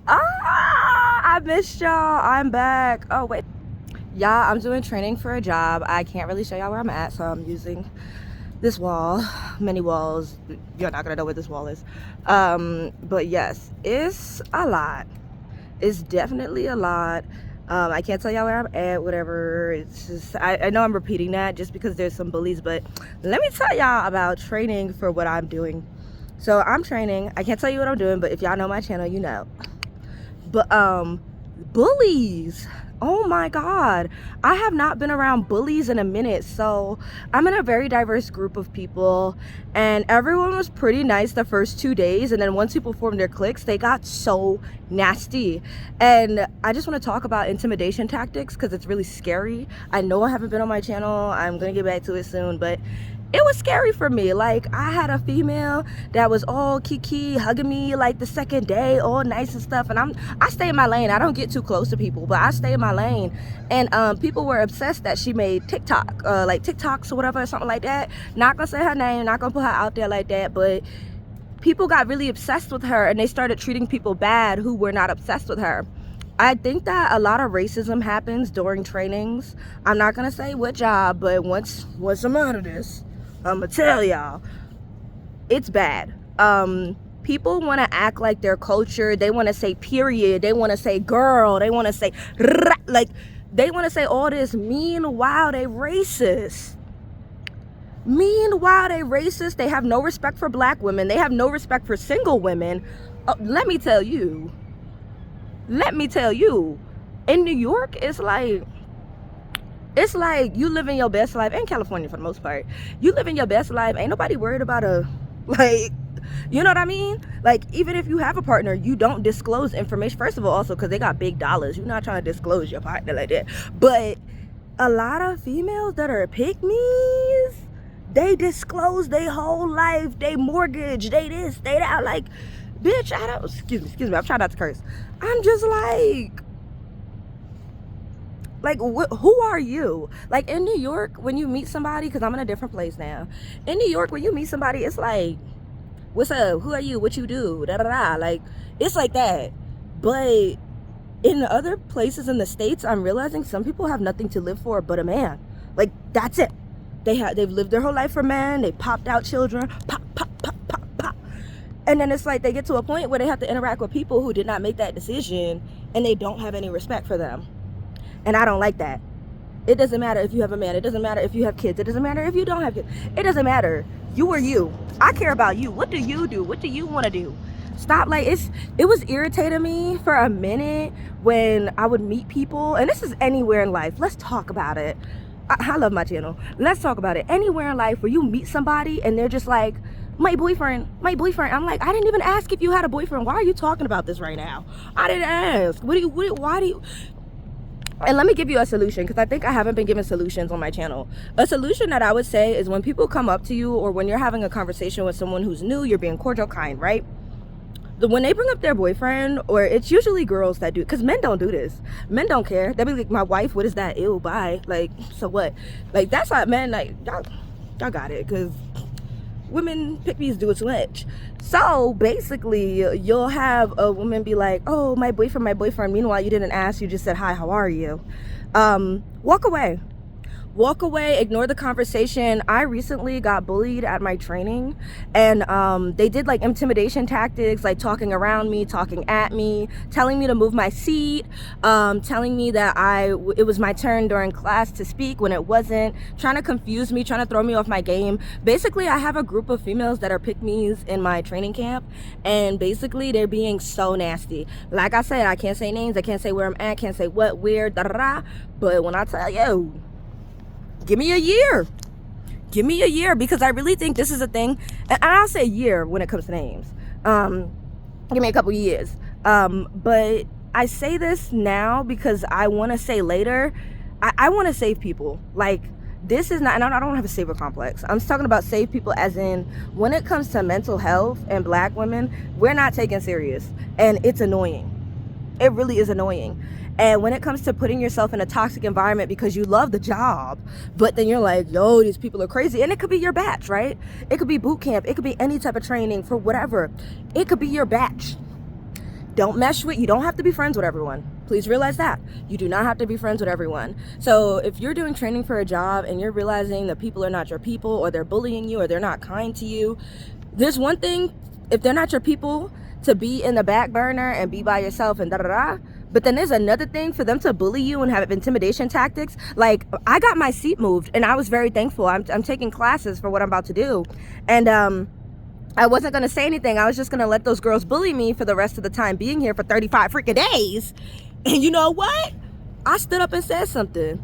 I missed y'all. I'm back. Oh wait, y'all, I'm doing training for a job. I can't really show y'all where I'm at, so I'm using this wall, many walls. You're not gonna know what this wall is. But yes, it's a lot. It's definitely a lot. I can't tell y'all where I'm at, whatever. It's just, I know I'm repeating that just because there's some bullies, but let me tell y'all about training for what I'm doing. So I'm training. I can't tell you what I'm doing, but if y'all know my channel, you know. But bullies, oh my god, I have not been around bullies in a minute. So I'm in a very diverse group of people, and everyone was pretty nice the first 2 days, and then once people formed their cliques, they got so nasty. And I just want to talk about intimidation tactics because it's really scary. I know I haven't been on my channel, I'm gonna get back to it soon, but it was scary for me. Like, I had a female that was all kiki, hugging me like the second day, all nice and stuff, and I stay in my lane. I don't get too close to people, but I stay in my lane. And people were obsessed that she made TikTok, like TikToks or whatever, something like that. Not gonna say her name, not gonna put her out there like that, but people got really obsessed with her, and they started treating people bad who were not obsessed with her. I think that a lot of racism happens during trainings. I'm not gonna say what job, but once I'm out of this, I'm gonna tell y'all, it's bad. People want to act like their culture. They want to say period. They want to say girl. They want to say like, they want to say all this. Meanwhile, they racist. They have no respect for black women. They have no respect for single women. Let me tell you, in New York, it's like you living your best life, in California for the most part, you living your best life, ain't nobody worried about like, you know what I mean? Like, even if you have a partner, you don't disclose information. First of all, also because they got big dollars, you're not trying to disclose your partner like that. But a lot of females that are pick-me's, they disclose their whole life, they mortgage, they this, they that. Like, bitch, I don't, excuse me, I'm trying not to curse. I'm just like, who are you? Like, in New York, when you meet somebody, because I'm in a different place now, in New York, when you meet somebody, it's like, what's up, who are you, what you do, da da da. Like, it's like that. But in other places in the States, I'm realizing some people have nothing to live for but a man. Like, that's it. They've lived their whole life for men. They popped out children, pop. And then it's like they get to a point where they have to interact with people who did not make that decision, and they don't have any respect for them. And I don't like that. It doesn't matter if you have a man. It doesn't matter if you have kids. It doesn't matter if you don't have kids. It doesn't matter. You are you. I care about you. What do you do? What do you want to do? Stop. Like, it was irritating me for a minute when I would meet people, and this is anywhere in life. Let's talk about it. I love my channel. Let's talk about it. Anywhere in life where you meet somebody and they're just like, my boyfriend. I'm like, I didn't even ask if you had a boyfriend. Why are you talking about this right now? I didn't ask. Why do you? And let me give you a solution, because I think I haven't been given solutions on my channel. A solution that I would say is when people come up to you, or when you're having a conversation with someone who's new, you're being cordial, kind, right? When they bring up their boyfriend, or it's usually girls that do, because men don't do this. Men don't care. They'll be like, my wife, what is that? Ew, bye. Like, so what? Like, that's why men, like, y'all got it, because women pick-me's do it too much. So basically, you'll have a woman be like, oh, my boyfriend. Meanwhile, you didn't ask, you just said, hi, how are you? Walk away. Ignore the conversation. I recently got bullied at my training, and they did like intimidation tactics, like talking around me, talking at me, telling me to move my seat, telling me that it was my turn during class to speak when it wasn't, trying to confuse me, trying to throw me off my game. Basically, I have a group of females that are pick-me's in my training camp, and basically they're being so nasty. Like I said, I can't say names, I can't say where I'm at, can't say what, where, da da da. But when I tell you, give me a year, because I really think this is a thing. And I'll say a year when it comes to names. Give me a couple years. But I say this now because I want to say later, I want to save people. Like, this is not, and I don't have a savior complex. I'm talking about save people as in, when it comes to mental health and black women, we're not taken serious. And it's annoying. It really is annoying. And when it comes to putting yourself in a toxic environment because you love the job, but then you're like, yo, these people are crazy. And it could be your batch, right? It could be boot camp. It could be any type of training for whatever. It could be your batch. You don't have to be friends with everyone. Please realize that. You do not have to be friends with everyone. So if you're doing training for a job and you're realizing that people are not your people, or they're bullying you, or they're not kind to you, there's one thing, if they're not your people, to be in the back burner and be by yourself and da-da-da. But then there's another thing for them to bully you and have intimidation tactics. Like, I got my seat moved and I was very thankful. I'm taking classes for what I'm about to do. And I wasn't going to say anything. I was just going to let those girls bully me for the rest of the time being here for 35 freaking days. And you know what? I stood up and said something.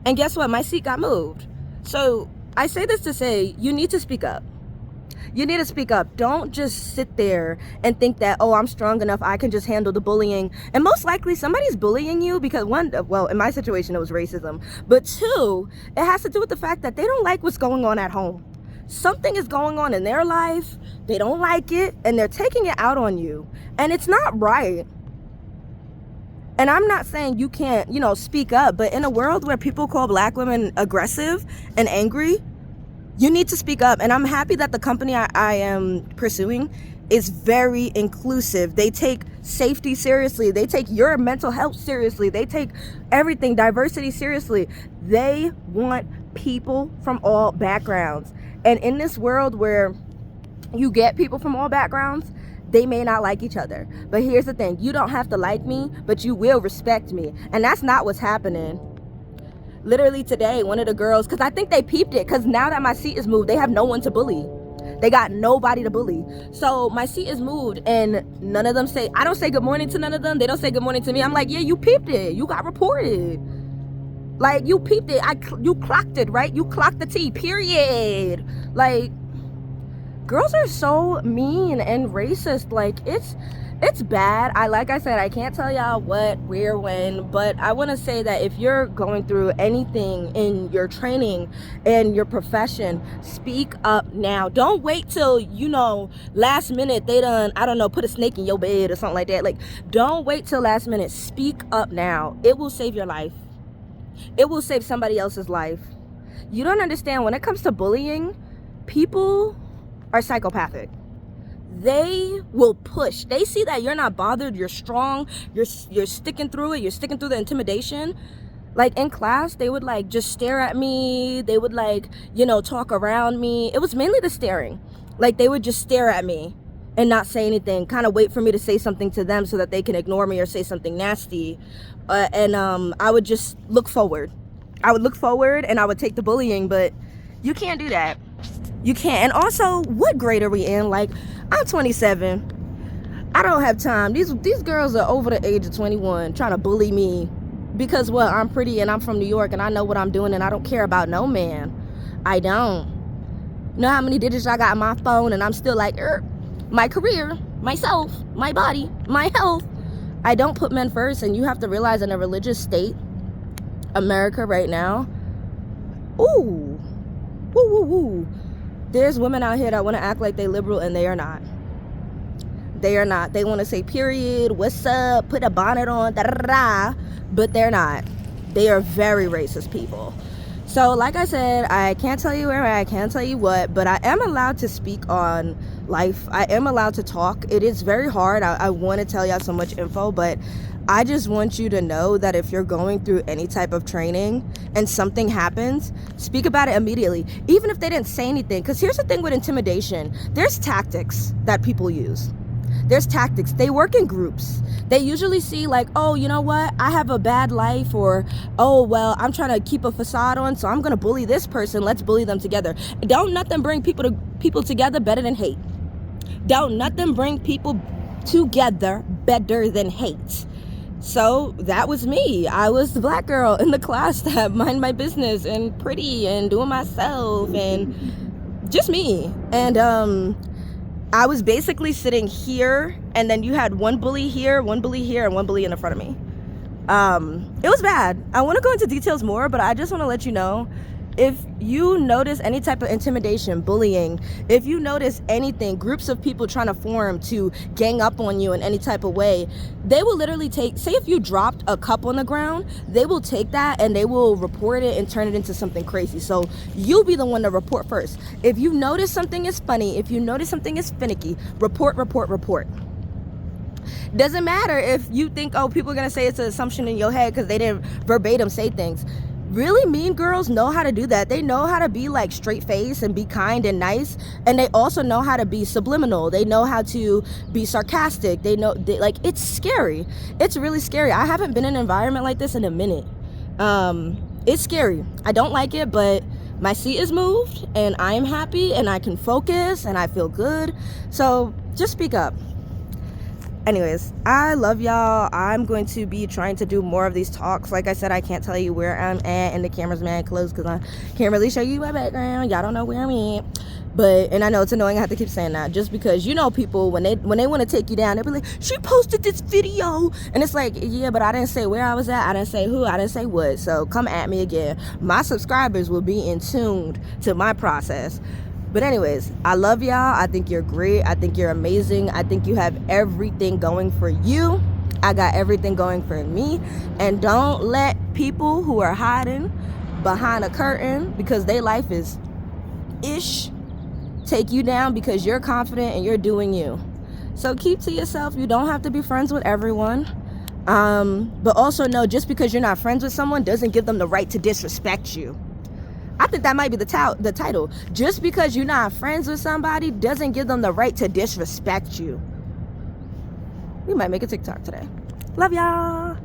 And guess what? My seat got moved. So I say this to say, you need to speak up. You need to speak up. Don't just sit there and think that, oh, I'm strong enough, I can just handle the bullying. And most likely somebody's bullying you because one, well, in my situation, it was racism. But two, it has to do with the fact that they don't like what's going on at home. Something is going on in their life. They don't like it and they're taking it out on you. And it's not right. And I'm not saying you can't, speak up. But in a world where people call Black women aggressive and angry, you need to speak up. And I'm happy that the company I am pursuing is very inclusive. They take safety seriously. They take your mental health seriously. They take everything, diversity, seriously. They want people from all backgrounds. And in this world where you get people from all backgrounds, they may not like each other. But here's the thing. You don't have to like me, but you will respect me. And that's not what's happening. Literally today, one of the girls, because I think they peeped it, because now that my seat is moved, they have no one to bully. They got nobody to bully. So my seat is moved and none of them say, I don't say good morning to none of them. They don't say good morning to me. I'm like, yeah, you peeped it. You got reported. Like, you peeped it. You clocked it, right? You clocked the T, period. Like, girls are so mean and racist. Like, it's bad. Like I said, I can't tell y'all what, where, when, but I want to say that if you're going through anything in your training and your profession, speak up now. Don't wait till, last minute they done, I don't know, put a snake in your bed or something like that. Like, don't wait till last minute. Speak up now. It will save your life. It will save somebody else's life. You don't understand, when it comes to bullying, people are psychopathic. They will push. They see that you're not bothered, you're strong, you're sticking through it, you're sticking through the intimidation. Like, in class, they would just stare at me. They would talk around me. It was mainly the staring. Like, they would just stare at me and not say anything, kind of wait for me to say something to them so that they can ignore me or say something nasty. And I would just look forward. I would look forward and I would take the bullying, but you can't do that. You can't. And also, what grade are we in? Like, I'm 27. I don't have time. These girls are over the age of 21 trying to bully me because, well, I'm pretty and I'm from New York and I know what I'm doing and I don't care about no man. I don't. You know how many digits I got on my phone and I'm still like, my career, myself, my body, my health. I don't put men first, and you have to realize in a religious state, America right now, there's women out here that want to act like they liberal and they are not. They are not. They want to say period, what's up, put a bonnet on, da da da, but they're not. They are very racist people. So like I said, I can't tell you where, I can't tell you what, but I am allowed to speak on life. I am allowed to talk. It is very hard. I want to tell y'all so much info, but I just want you to know that if you're going through any type of training and something happens, speak about it immediately, even if they didn't say anything. Because here's the thing with intimidation. There's tactics that people use. There's tactics. They work in groups. They usually see like, oh, you know what? I have a bad life, or, oh, well, I'm trying to keep a facade on, so I'm going to bully this person. Let's bully them together. Don't nothing bring people together better than hate. Don't nothing bring people together better than hate. So that was me. I was the Black girl in the class that mind my business and pretty and doing myself and just me. And I was basically sitting here, and then you had one bully here, and one bully in the front of me. It was bad. I want to go into details more, but I just want to let you know, if you notice any type of intimidation, bullying, if you notice anything, groups of people trying to form to gang up on you in any type of way, they will literally say if you dropped a cup on the ground, they will take that and they will report it and turn it into something crazy. So you'll be the one to report first. If you notice something is funny, if you notice something is finicky, report. Doesn't matter if you think, oh, people are gonna say it's an assumption in your head because they didn't verbatim say things. Really mean girls know how to do that. They know how to be like straight face and be kind and nice, and they also know how to be subliminal. They know how to be sarcastic. Like, it's scary. It's really scary. I haven't been in an environment like this in a minute. It's scary. I don't like it, but my seat is moved and I am happy and I can focus and I feel good. So just speak up. Anyways, I love y'all. I'm going to be trying to do more of these talks. Like I said, I can't tell you where I'm at, and the camera's mad close because I can't really show you my background. Y'all don't know where I'm at. But, and I know it's annoying, I have to keep saying that, just because, you know, people, when they want to take you down, they'll be like, she posted this video, and it's like, yeah, but I didn't say where I was at, I didn't say who, I didn't say what, so come at me again. My subscribers will be in tune to my process. But anyways, I love y'all. I think you're great. I think you're amazing. I think you have everything going for you. I got everything going for me. And don't let people who are hiding behind a curtain because their life is ish take you down because you're confident and you're doing you. So keep to yourself. You don't have to be friends with everyone. But also know, just because you're not friends with someone doesn't give them the right to disrespect you. I think that might be the title. Just because you're not friends with somebody doesn't give them the right to disrespect you. We might make a TikTok today. Love y'all.